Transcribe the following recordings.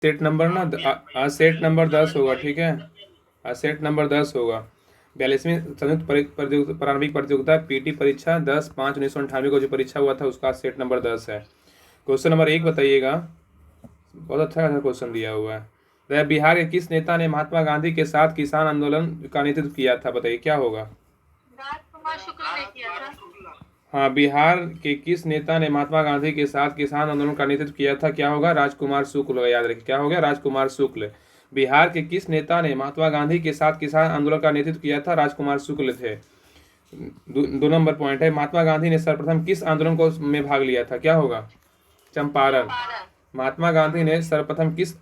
Set number ना आज set number 10 होगा, ठीक है। आज सेट नंबर 10 होगा। 42वीं संयुक्त प्रारंभिक प्रतियोगिता पीटी परीक्षा 10/5/1998 को जो परीक्षा हुआ था उसका आज सेट नंबर 10 है। क्वेश्चन नंबर 1 बताइएगा। बहुत अच्छा क्वेश्चन दिया हुआ है। वह बिहार के किस नेता ने महात्मा गांधी के साथ किसान आंदोलन का नेतृत्व किया था, बताइए क्या होगा। राजकुमार शुक्ल ने किया था। हाँ, बिहार के किस नेता ने महात्मा गांधी के साथ किसान आंदोलन का नेतृत्व किया था, क्या होगा, राजकुमार शुक्ल। याद रखिए क्या हो गया, राजकुमार शुक्ल। बिहार के किस नेता ने महात्मा गांधी के साथ किसान आंदोलन का नेतृत्व किया था, राजकुमार शुक्ल थे। 2 नंबर पॉइंट है, महात्मा गांधी ने सर्वप्रथम किस आंदोलन को में भाग लिया था, क्या होगा, चंपारण। महात्मा गांधी ने सर्वप्रथम किस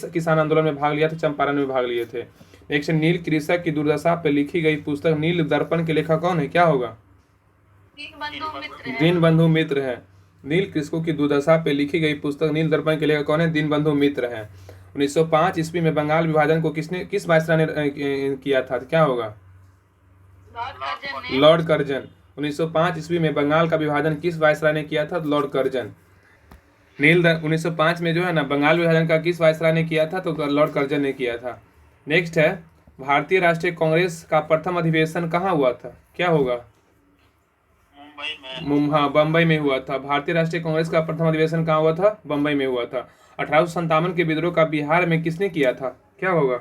किसान आंदोलन में भाग लिया था, चंपारण में भाग लिए थे। नेक्स्ट, नील कृषक की दुर्दशा पर लिखी गई पुस्तक नील दर्पण के लेखक कौन है, क्या होगा, दीनबंधु मित्र है। नील कृषकों की दुर्दशा पर लिखी गई पुस्तक नील दर्पण के लेखक कौन है, दीनबंधु मित्र है। 1905 ईस्वी में बंगाल विभाजन को किस वायसराय ने किया था, क्या होगा, लॉर्ड कर्जन। 1905 ईस्वी में बंगाल का विभाजन किस वायसराय ने किया था, लॉर्ड कर्जन। 1905 में जो है ना बंगाल विभाजन का किस वायसराय ने किया था, तो लॉर्ड कर्जन ने किया था। नेक्स्ट है, भारतीय राष्ट्रीय कांग्रेस का प्रथम अधिवेशन कहाँ हुआ था, क्या होगा, हाँ, बम्बई में हुआ था। भारतीय राष्ट्रीय कांग्रेस का प्रथम अधिवेशन कहाँ हुआ था, बम्बई में हुआ था। 1857 के विद्रोह का बिहार में किसने किया था, क्या होगा,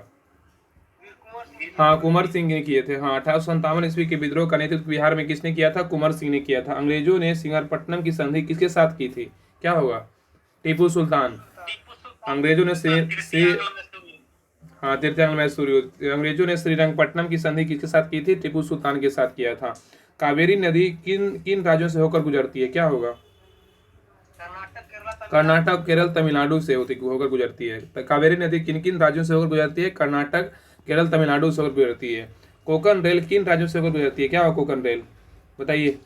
हाँ, कुंवर सिंह ने किए थे। हाँ, 1857 ईस्वी के विद्रोह का नेतृत्व बिहार में किसने किया था, कुंवर सिंह ने किया था। अंग्रेजों ने श्रीरंगपट्टनम की संधि किसके साथ की थी, क्या होगा, टीपू सुल्तान। अंग्रेजों ने हाँ, तृतीयांग मैसूरी। अंग्रेजों ने श्रीरंगपट्टनम की संधि किसके साथ की थी, टीपू सुल्तान के साथ किया था। कावेरी नदी किन किन राज्यों से होकर गुजरती है, क्या होगा, कर्नाटक, केरल, तमिलनाडु से होकर गुजरती है। तो कावेरी नदी किन किन राज्यों से होकर गुजरती है, कर्नाटक, केरल, तमिलनाडु से होकर गुजरती है। कोकन रेल किन राज्यों से होकर गुजरती है, क्या होगा कोकन रेल, बताइए,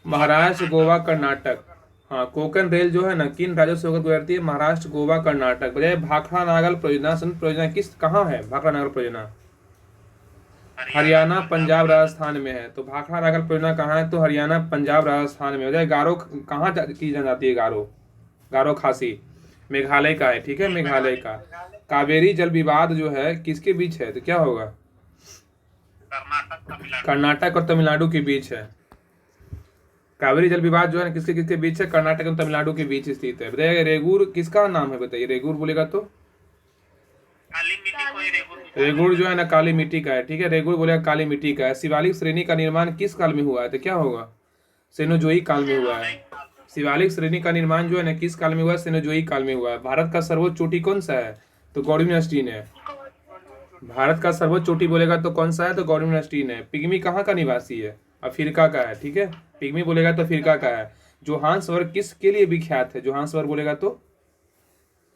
महाराष्ट्र, गोवा, कर्नाटक। हाँ, कोकन रेल जो है ना किन राज्यों से होकर गुजरती है, महाराष्ट्र, गोवा, कर्नाटक। बताइए भाखड़ा नागल परियोजना संयुक्त परियोजना किस कहाँ है, भाखड़ा नागल परियोजना हरियाणा, पंजाब, राजस्थान में है। तो भाखड़ा नागल परियोजना कहाँ है, तो हरियाणा, पंजाब, राजस्थान में। बताइए गारो कहाँ की जाती है, गारो, गारो खासी मेघालय का है, ठीक है, मेघालय का। कावेरी जल विवाद जो है किसके बीच है, तो क्या होगा, कर्नाटक और तमिलनाडु के बीच है। कावेरी जल विवाद जो है किसके किसके बीच है, कर्नाटक और तमिलनाडु के बीच स्थित है। बताइए रेगुर किसका नाम है, बताइए, रेगुर बोलेगा तो रेगुर जो है ना काली मिट्टी का है, ठीक है, रेगुर बोलेगा काली मिट्टी का है। शिवालिक श्रेणी का निर्माण किस काल में हुआ है, तो क्या होगा, सेनोजोई काल में हुआ है। शिवालिक श्रेणी का निर्माण जो है ना किस काल में हुआ है, सेनोजोई काल में हुआ है। भारत का सर्वोच्च चोटी कौन सा है, तो गौड़िम्नस्टीन है। भारत का सर्वोच्च चोटी बोलेगा तो कौन सा है, तो गौड़िम्नस्टीन है। पिग्मी कहाँ का निवासी है, अफ्रीका का है, ठीक है, पिग्मी बोलेगा तो अफ्रीका का है। जोहान्सबर्ग किसके लिए विख्यात है, जोहान्सबर्ग बोलेगा तो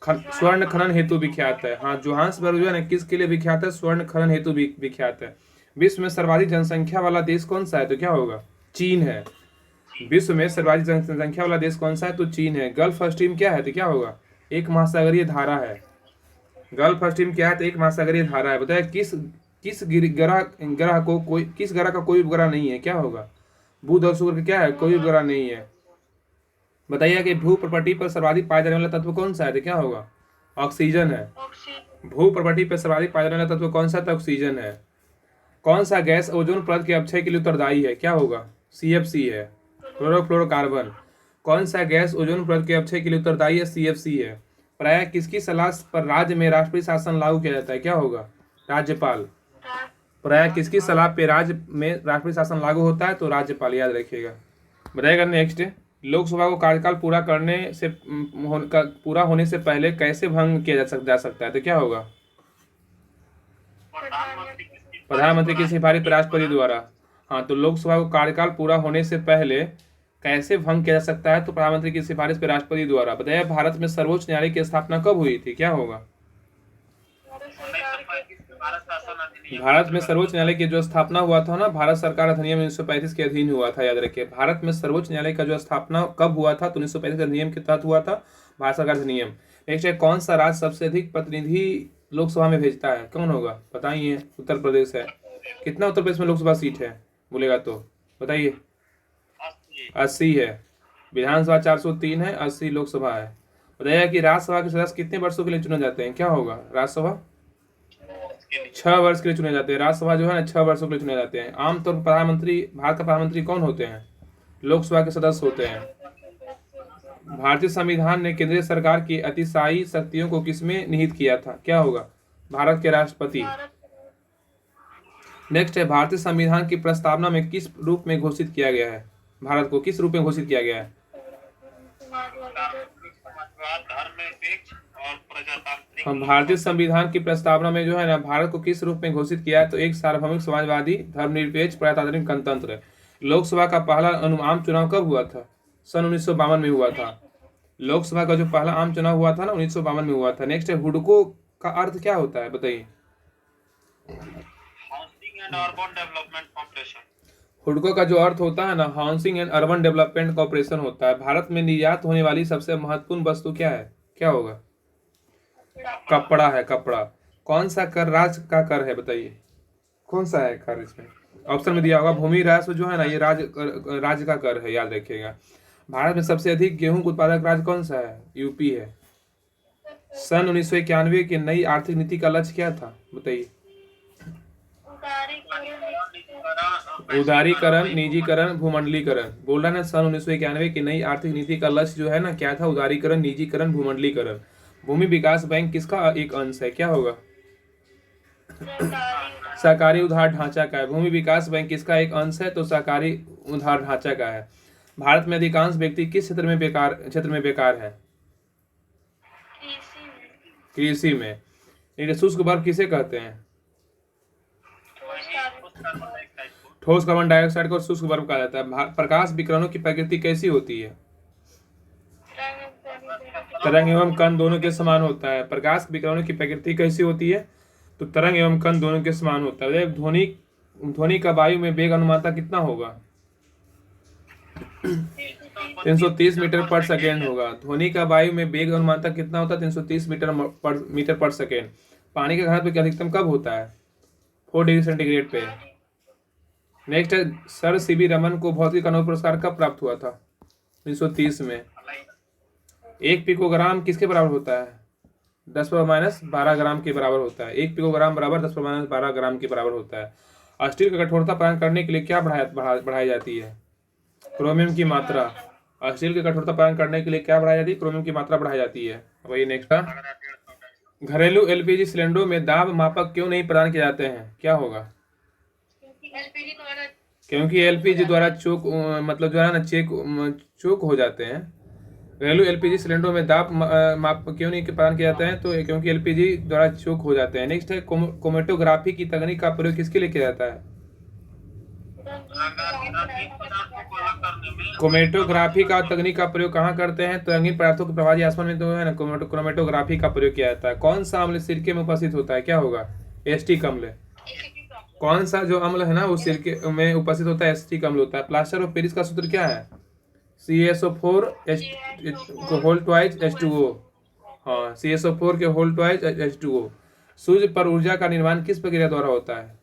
स्वर्ण खनन हेतु विख्यात है। हाँ, जोहान्सबर्ग जो है ना किसके लिए विख्यात है, स्वर्ण खनन हेतु विख्यात है। विश्व में सर्वाधिक जनसंख्या वाला देश कौन सा है, तो क्या होगा, चीन है। विश्व में सर्वाधिक जनसंख्या वाला देश कौन सा है, तो चीन है। गल्फ स्ट्रीम क्या है, तो क्या होगा, एक महासागरीय धारा है। गल्फ स्ट्रीम क्या है, तो एक महासागरीय धारा है। बताया किस ग्रह को कोई किस ग्रह का कोई उपग्रह नहीं है, क्या होगा, बुध और शुक्र क्या है, कोई उपग्रह नहीं है। बताइए कि भू प्रपटी पर सर्वाधिक पाया जाने वाला तत्व कौन सा है, तो क्या होगा, ऑक्सीजन है। भू प्रपटी पर सर्वाधिक पाया जाने वाला तत्व कौन सा, तो ऑक्सीजन है। कौन सा गैस ओजोन परत के अपक्षय के लिए उत्तरदायी है, क्या होगा, CFC है, क्लोरोफ्लोरोकार्बन। कौन सा गैस ओजोन परत के अपक्षय के लिए उत्तरदायी है, CFC है। प्राय किसकी सलाह पर राज्य में राष्ट्रीय शासन लागू किया जाता है, क्या होगा, राज्यपाल। प्राय किसकी सलाह पे राज्य में राष्ट्रीय शासन लागू होता है, तो राज्यपाल, याद रखिएगा। बताइएगा नेक्स्ट, लोकसभा को कार्यकाल पूरा होने से पहले कैसे भंग किया जा सकता है, तो क्या होगा, प्रधानमंत्री की सिफारिश पर राष्ट्रपति द्वारा। हाँ, तो लोकसभा को कार्यकाल पूरा होने से पहले कैसे भंग किया जा सकता है, तो प्रधानमंत्री की सिफारिश पर राष्ट्रपति द्वारा। बताइए भारत में सर्वोच्च न्यायालय की स्थापना कब हुई थी, क्या होगा, भारत में सर्वोच्च न्यायालय की जो स्थापना हुआ था ना, भारत सरकार अधिनियम 1935 के अधीन हुआ था, याद रखिए। भारत में सर्वोच्च न्यायालय का जो स्थापना कब हुआ था, तो 1935 अधिनियम के तहत हुआ था, भारत सरकार अधिनियम। नेक्स्ट है, कौन सा राज्य सबसे अधिक प्रतिनिधि लोकसभा में भेजता है, कौन होगा, बताइए, उत्तर प्रदेश है। कितना उत्तर प्रदेश में लोकसभा सीट है बोलेगा तो बताइए, 80 है। विधानसभा 403 है, 80 लोकसभा है। बताइए कि राज्यसभा के सदस्य कितने वर्षों के लिए चुने जाते हैं, क्या होगा? राज्यसभा 6 वर्ष के लिए चुने जाते हैं। राज्यसभा जो है ना 6 वर्षों के लिए चुने जाते हैं। आमतौर पर प्रधानमंत्री, भारत का प्रधानमंत्री कौन होते हैं? लोकसभा के सदस्य होते हैं। भारतीय संविधान ने केंद्रीय सरकार की अतिशायी शक्तियों को किसमें निहित किया था, क्या होगा? भारत के राष्ट्रपति। भारत नेक्स्ट है, भारतीय संविधान की प्रस्तावना में किस रूप में घोषित किया गया है? भारत को किस रूप में घोषित किया गया है? धर्मनिरपेक्ष और प्रजातांत्रिक। हम भारतीय संविधान की प्रस्तावना में जो है ना भारत को किस रूप में घोषित किया है? तो एक सार्वभौमिक समाजवादी धर्मनिरपेक्ष प्रजातांत्रिक गणतंत्र। लोकसभा का पहला आम चुनाव कब हुआ था? सन 1952 में हुआ था। लोकसभा का जो पहला आम चुनाव हुआ था ना 1952 में हुआ था। नेक्स्ट है, हुडको का अर्थ क्या होता है, बताइए? Housing and urban development corporation. हुडको का जो अर्थ होता है ना housing and urban development corporation होता है। भारत में निर्यात होने वाली सबसे महत्वपूर्ण वस्तु क्या है, क्या होगा? कपड़ा है, कपड़ा। कौन सा कर राज्य का कर है, बताइए? कौन सा है कर? इसमें ऑप्शन में दिया होगा। भूमि राजस्व जो है ना ये राज्य का कर है, याद रखिएगा। भारत में सबसे अधिक गेहूं उत्पादक राज्य कौन सा है? यूपी है। सन 1991 की नई आर्थिक नीति का लक्ष्य क्या था, बताइए? उदारीकरण, निजीकरण, भूमंडलीकरण। बोल रहा है ना, सन 1991 की नई आर्थिक नीति का लक्ष्य जो है ना क्या था? उदारीकरण, निजीकरण, भूमंडलीकरण। भूमि विकास बैंक किसका एक अंश है, क्या होगा? सहकारी उधार ढांचा का है। भूमि विकास बैंक किसका एक अंश है? तो सहकारी उधार ढांचा का है। भारत में अधिकांश व्यक्ति किस क्षेत्र में बेकार है? कृषि में। ये शुष्क वर्ग किसे कहते हैं? ठोस कार्बन डाइऑक्साइड को शुष्क वर्ग कहा जाता है। प्रकाश विकिरणों की प्रकृति कैसी होती है? तरंग एवं कण दोनों के समान होता है। प्रकाश विकिरणों की प्रकृति कैसी होती है? तो तरंग एवं कण दोनों के समान होता है। ध्वनि का वायु में वेग अनुमानता कितना होगा? 330 मीटर पर सेकेंड होगा। ध्वनि का वायु में वेग अनुमानता कितना होता है? 330 मीटर पर सेकेंड। पानी का घनत्व अधिकतम कब होता है? 4 डिग्री सेंटीग्रेड पे। नेक्स्ट है, सर सीवी रमन को भौतिक नोबेल पुरस्कार कब प्राप्त हुआ था? 1930 में। 1 पिकोग्राम किसके बराबर होता है? 10⁻12 ग्राम के बराबर होता है। 1 पिकोग्राम बराबर 10⁻12 ग्राम के बराबर होता है। स्टील की कठोरता प्रदान करने के लिए क्या बढ़ाई जाती है? क्रोमियम की मात्रा। स्टील की कठोरता प्रदान करने के लिए क्या बढ़ाई जाती है? क्रोमियम की मात्रा बढ़ाई जाती है। वही नेक्स्ट है, घरेलू एलपीजी सिलेंडरों में दाब मापक क्यों नहीं प्रदान किए जाते हैं, क्या होगा? क्योंकि एलपीजी द्वारा चोक मतलब जो है ना चोक हो जाते हैं। घरेलू एलपीजी सिलेंडरों में दाब माप क्यों नहीं प्रदान किए जाते हैं? तो क्योंकि एलपीजी द्वारा चोक हो जाते हैं। नेक्स्ट है, क्रोमेटोग्राफी की तकनीक का प्रयोग किसके लिए किया जाता है? क्रोमेटोग्राफी का तकनीक का प्रयोग कहाँ करते हैं? तो रंगीन पदार्थों के प्रभावी आसमान में जो है ना क्रोमेटोग्राफी का प्रयोग किया जाता है। कौन सा अम्ल सिरके में उपस्थित होता है, क्या होगा? एसिटिक अम्ल। कौन सा जो अम्ल है ना वो सिरके में उपस्थित होता है? एसिटिक अम्ल होता है। प्लास्टर ऑफ पेरिस का सूत्र क्या है? CaSO4 whole twice H2O। हाँ, CaSO4 के होल ट्वाइस H2O। सूर्य पर ऊर्जा का निर्माण किस प्रक्रिया द्वारा होता है?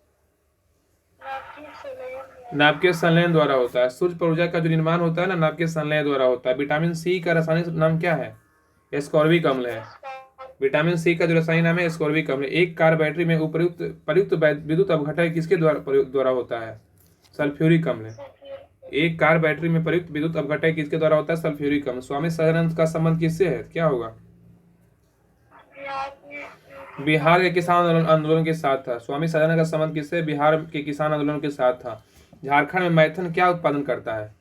नाभिकीय संलयन द्वारा होता है। सूर्य पर ऊर्जा का जो निर्माण होता है ना नाभिकीय संलयन द्वारा होता है। विटामिन सी का रासायनिक नाम क्या है? एस्कॉर्बिक अम्ल है। विटामिन सी का जो रासायनिक नाम है एस्कॉर्बिक अम्ल। एक कार बैटरी में प्रयुक्त विद्युत अपघटन किसके द्वारा होता है? सल्फ्यूरिक अम्ल। एक कार बैटरी में प्रयुक्त विद्युत अपघटन किसके द्वारा होता है? सल्फ्यूरिक अम्ल। स्वामी सदानंद का संबंध किससे है, क्या होगा? बिहार के किसान आंदोलन के साथ था। स्वामी सदानंद का संबंध किससे? बिहार के किसान आंदोलन के साथ था। झारखंड में मैथन क्या उत्पादन करता है?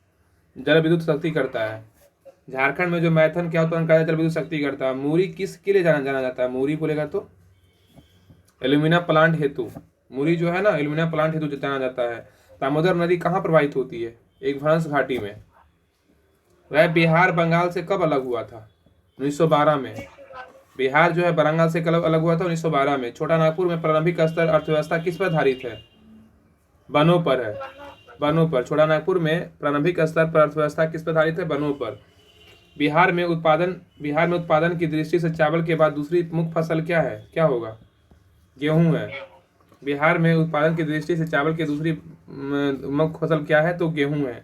जल विद्युत शक्ति करता है। झारखंड में जो मैथन क्या उत्पादन करता है? जल विद्युत शक्ति करता है। मूरी किसके लिए जाना जाता है? मूरी बोलेगा तो एल्यूमिना प्लांट हेतु। मूरी जो है ना एल्यूमिना प्लांट हेतु जाना जाता है। दामोदर नदी कहाँ प्रवाहित होती है? एक भ्रंश घाटी में। वह बिहार बंगाल से कब अलग हुआ था? 1912 में। बिहार जो है बंगाल से कब अलग हुआ था? 1912 में। छोटा नागपुर में प्रारंभिक स्तर अर्थव्यवस्था किस पर आधारित है? वनों पर है, वनों पर। छोटा नागपुर में प्रारंभिक स्तर पर अर्थव्यवस्था किस पर आधारित है? वनों पर। बिहार में उत्पादन की दृष्टि से चावल के बाद दूसरी मुख्य फसल क्या है, क्या होगा? गेहूं है। बिहार में उत्पादन की दृष्टि से चावल की दूसरी मुख्य फसल क्या है? तो गेहूं है।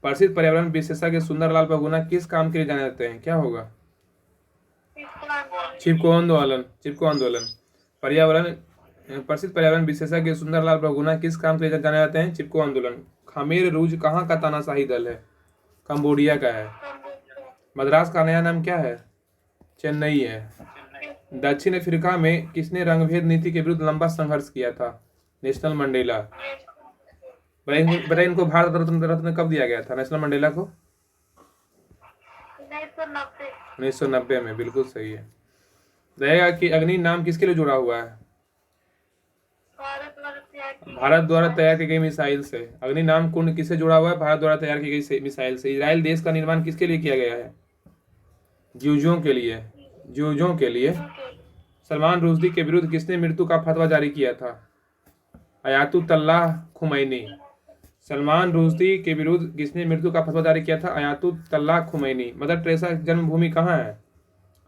प्रसिद्ध पर्यावरण विशेषज्ञ सुंदरलाल बहुगुणा किस काम के लिए जाने जाते हैं, क्या होगा? चिपको आंदोलन, चिपको आंदोलन। पर्यावरण प्रसिद्ध पर्यावरण विशेषज्ञ सुंदरलाल बहुगुणा किस काम के लिए जाने जाते हैं? चिपको आंदोलन। खमेर रूज कहाँ का तानाशाही दल है? कंबोडिया का है। मद्रास का नया नाम क्या है? चेन्नई है। दक्षिण अफ्रीका में किसने रंगभेद नीति के विरुद्ध लंबा संघर्ष किया था? National Mandela. बताइए इनको भारत रत्न कब दिया गया था नेशनल मंडेला को? 1990 में, बिल्कुल सही है। रहेगा कि अग्नि नाम किसके लिए जुड़ा हुआ है? भारत द्वारा तैयार की गई मिसाइल से। अग्नि नाम कुंड किससे जुड़ा हुआ है? भारत द्वारा तैयार की गई मिसाइल से। इजराइल देश का निर्माण किसके लिए किया गया है? ज्यूजों के लिए, ज्यूजों के लिए। सलमान रुश्दी के विरुद्ध किसने मृत्यु का फतवा जारी किया था? अयातुल्लाह खुमैनी। सलमान रुश्दी के विरुद्ध किसने मृत्यु का फतवा जारी किया था? अयातुल्लाह खुमैनी। मदर टेरेसा की जन्मभूमि कहाँ है?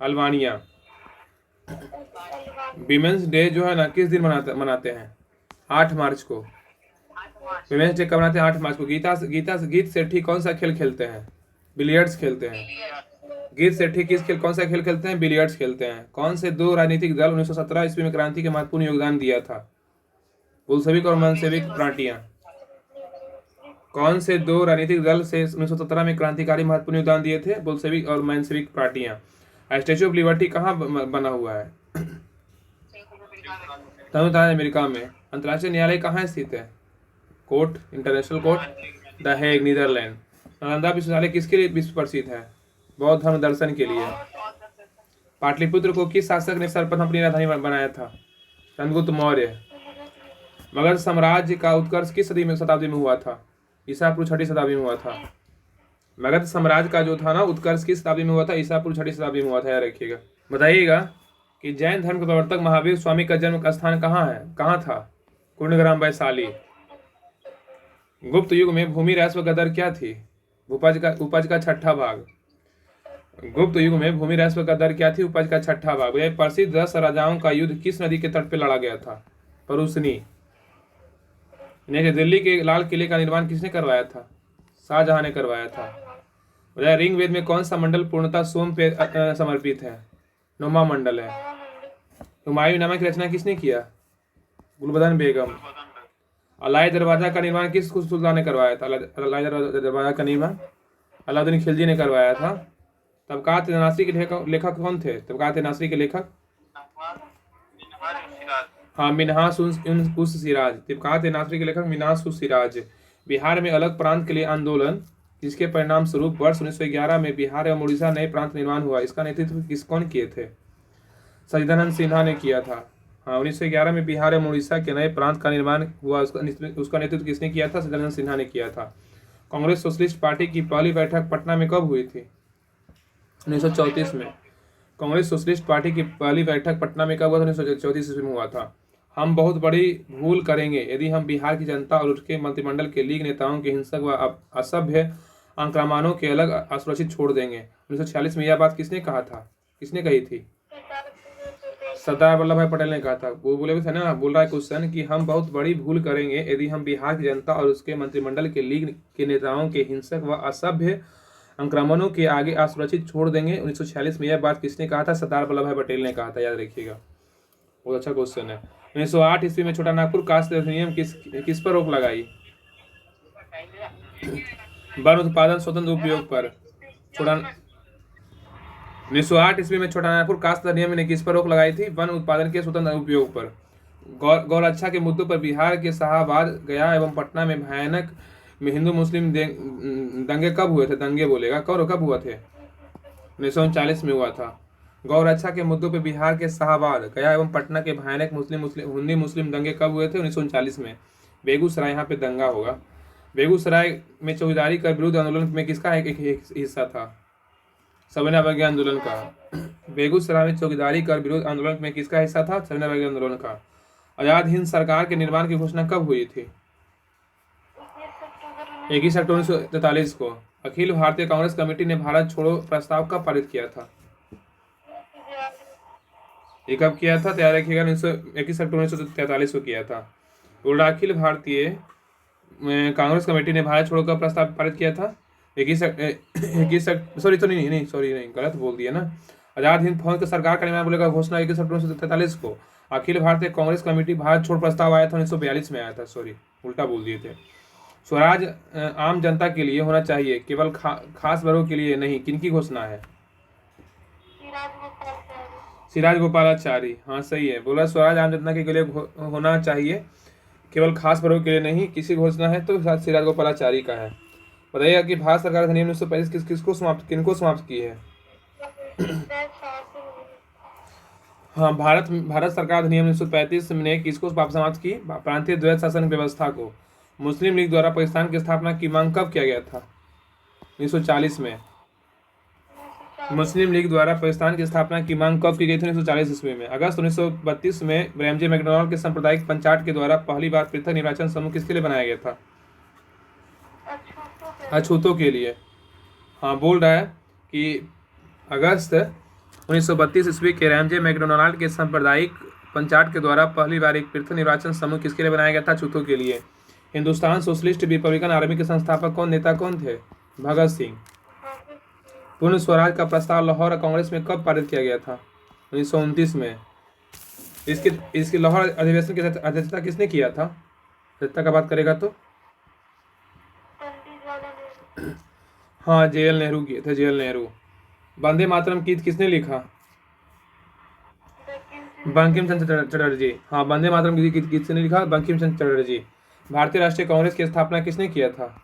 अल्बानिया। विमेंस डे जो है ना किस दिन मनाते हैं? 8 मार्च को। विमेंस डे कब मनाते हैं? 8 मार्च को। गीत सेठी कौन सा खेल खेलते हैं? बिलियर्ड्स खेलते हैं। गीत सेठी कौन सा खेल खेलते हैं? बिलियर्ड्स खेलते हैं। कौन से दो राजनीतिक दल 1917 ईस्वी में क्रांति के महत्वपूर्ण योगदान दिया था? बुल्शेविक और मेंशेविक पार्टियां। कौन से दो राजनीतिक दल से 1917 में क्रांतिकारी महत्वपूर्ण योगदान दिए थे? बुल्शेविक और मेंशेविक पार्टियां। स्टैच्यू ऑफ लिबर्टी कहाँ बना हुआ है? संयुक्त अमेरिका में। अंतर्राष्ट्रीय न्यायालय कहाँ स्थित है? Court, international court, the Hague, Netherlands. Nalanda विश्वविद्यालय किसके लिए विश्व प्रसिद्ध है? बौद्ध धर्म दर्शन के लिए। पाटलिपुत्र को किस शासक ने सर्वप्रथम अपनी राजधानी बनाया था? चंद्रगुप्त मौर्य। मगध साम्राज्य का उत्कर्ष किस शताब्दी में हुआ था? ईसा पूर्व 6वीं शताब्दी में हुआ था। मगध साम्राज्य का जो था ना उत्कर्ष किस शताब्दी में हुआ था? ईसा पूर्व 6वीं शताब्दी में हुआ था, याद रखिएगा। बताइएगा कि जैन धर्म के प्रवर्तक महावीर स्वामी का जन्म का स्थान कहाँ है? कहाँ था? कुंडग्राम, वैशाली। गुप्त युग में भूमि राजस्व का दर क्या थी? उपज का छठा भाग। गुप्त युग में भूमि राजस्व का दर क्या थी? उपज का छठा भाग। यह प्रसिद्ध 10 राजाओं का युद्ध किस नदी के तट पर लड़ा गया था? परूसनी। दिल्ली के लाल किले का निर्माण किसने करवाया था? शाहजहां ने करवाया था। ऋग्वेद में कौन सा मंडल पूर्णतः सोम पे समर्पित है? 9वां मंडल है। हुमायूंनामा की रचना किसने किया? गुलबदन बेगम। अलाई दरवाजा का निर्माण किस सुल्तान ने करवाया था? अलाई दरवाजा का निर्माण अलाउद्दीन खिलजी ने करवाया था। तबकात नासरी के लेखक कौन थे? तबकात नासरी के लेखक मिन्हाज उस सिराज। तबकात नासरी के लेखक मिन्हाज उस सिराज। बिहार में अलग प्रांत के लिए आंदोलन जिसके परिणाम स्वरूप वर्ष 1911 में बिहार एवं उड़ीसा नए प्रांत निर्माण हुआ, इसका नेतृत्व कौन किए थे? सचिदानंद सिन्हा ने किया था। 1911 में बिहार एवं उड़ीसा के नए प्रांत का निर्माण हुआ, उसका नेतृत्व किसने किया था? सचिदानंद सिन्हा ने किया था। कांग्रेस सोशलिस्ट पार्टी की पहली बैठक पटना में कब हुई थी? 1934 में। कांग्रेस सोशलिस्ट पार्टी की पहली बैठक पटना में कब हुआ? 1934 ईस्वी में हुआ था। हम बहुत बड़ी भूल करेंगे यदि हम बिहार की जनता और उसके मंत्रिमंडल के लीग नेताओं के हिंसक व असभ्य आक्रामणों के अलग असुरक्षित छोड़ देंगे। 1946 में यह बात किसने कहा था? किसने कही थी? सरदार वल्लभ भाई पटेल ने कहा था। वो बोले भी थे ना, बोल रहा है क्वेश्चन कि हम बहुत बड़ी भूल करेंगे यदि हम बिहार की जनता और उसके मंत्रिमंडल के लीग के नेताओं के हिंसक व असभ्य आक्रमणों के आगे असुरक्षित छोड़ देंगे। 1946 में यह बात किसने कहा था? सरदार वल्लभ भाई पटेल ने कहा था, याद रखिएगा। बहुत अच्छा क्वेश्चन है। 1908 ईस्वी में छोटा नागपुर कास्ट अधिनियम किस पर रोक लगाई? वन उत्पादन स्वतंत्र उपयोग पर। 1908 ईस्वी में छोटा नागपुर कास्ट अधिनियम ने किस पर रोक लगाई थी? वन उत्पादन के स्वतंत्र उपयोग पर। गौ रक्षा के मुद्दों पर बिहार के शाहाबाद, गया एवं पटना में भयानक हिंदू मुस्लिम दंगे कब हुए थे? दंगे बोलेगा, कब हुआ थे? 1939 में हुआ था। गौ रक्षा के मुद्दों पर बिहार के शाहाबाद, गया एवं पटना के भयानक हिंदू मुस्लिम दंगे कब हुए थे? 1939 में। बेगूसराय, यहाँ पे दंगा होगा। बेगूसराय में चौकीदारी का विरोध आंदोलन में किसका एक हिस्सा था? सविनय अवज्ञा आंदोलन का। बेगूसराय में चौकीदारी कर विरोध आंदोलन में किसका हिस्सा था? सविनय अवज्ञा आंदोलन का। आजाद हिंद सरकार के निर्माण की घोषणा कब हुई थी? 21 अक्टूबर 1943 को। अखिल भारतीय कांग्रेस कमेटी ने भारत छोड़ो प्रस्ताव कब पारित किया था? ये कब किया था? तैयार रखिएगा, 21 अक्टूबर 1943 को किया था। अखिल भारतीय कांग्रेस कमेटी ने भारत छोड़ो का प्रस्ताव पारित किया था? 21 सॉरी गलत बोल दिया ना। आजाद हिंद फौज की सरकार का निर्माण बोलेगा घोषणा 21 अक्टूबर 1943 को। अखिल भारतीय कांग्रेस कमेटी भारत छोड़ प्रस्ताव आया था 1942 में आया था, सॉरी उल्टा बोल दिए थे। स्वराज आम जनता के लिए होना चाहिए, केवल खास वर्गों के लिए नहीं, किनकी घोषणा है? सिराज गोपालाचारी, हाँ सही है। बोला स्वराज आम जनता के लिए होना चाहिए, केवल खास वर्गों के लिए नहीं, किसी घोषणा है तो सिराज गोपालाचारी का है। बताइएगा कि भारत सरकार अधिनियम 1935 किनको समाप्त की है? हाँ, भारत सरकार अधिनियम 1935 ने किसको समाप्त की? प्रांतीय द्वैध शासन व्यवस्था को। मुस्लिम लीग द्वारा पाकिस्तान की स्थापना की मांग कब किया गया था? 1940 में। मुस्लिम लीग द्वारा पाकिस्तान की स्थापना की मांग कब की गई थी? 1940 ईस्वी में। अगस्त 1932 में रैमजे मैकडॉनल्ड के सांप्रदायिक पंचायत के द्वारा पहली बार पृथक निर्वाचन समूह किसके लिए बनाया गया था? अछूतों के लिए। हाँ, बोल रहा है कि अगस्त 1932 ईस्वी के रैमजे मैकडॉनल्ड के सांप्रदायिक पंचायत के द्वारा पहली बार एक पृथक निर्वाचन समूह किसके लिए बनाया गया था? अछूतों के लिए। हिंदुस्तान सोशलिस्ट रिपब्लिकन आर्मी के संस्थापक नेता कौन थे? भगत सिंह। पूर्ण स्वराज का प्रस्ताव लाहौर कांग्रेस में कब पारित किया गया था? 1929 में। इसकी लाहौर अधिवेशन की अध्यक्षता किसने किया था? अध्यक्षता का बात करेगा तो हाँ, JL नेहरू किए थे, JL नेहरू। वंदे मातरम गीत किसने लिखा? बंकिम चंद्र चटर्जी। हाँ, वंदे मातरम गीत किसने लिखा? बंकिम चंद्र चटर्जी। भारतीय राष्ट्रीय कांग्रेस की स्थापना किसने किया था?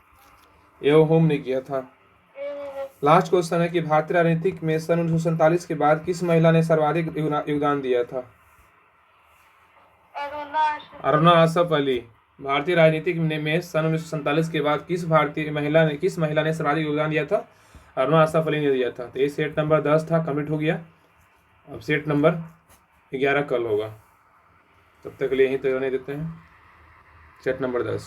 एओ होम ने किया था। लास्ट क्वेश्चन है कि भारतीय राजनीतिक में सन 1947 के बाद किस महिला ने सर्वाधिक योगदान दिया था? अरुणा आसफ अली। भारतीय राजनीतिक में सन 1947 के बाद किस महिला ने सर्वाधिक योगदान दिया था? अरुणा आसफ अली ने दिया था। तो ये सेट नंबर 10 था, कंप्लीट हो गया। अब सेट नंबर 11 कल होगा, तब तक के लिए यहीं तक रहने देते हैं। Set number 10।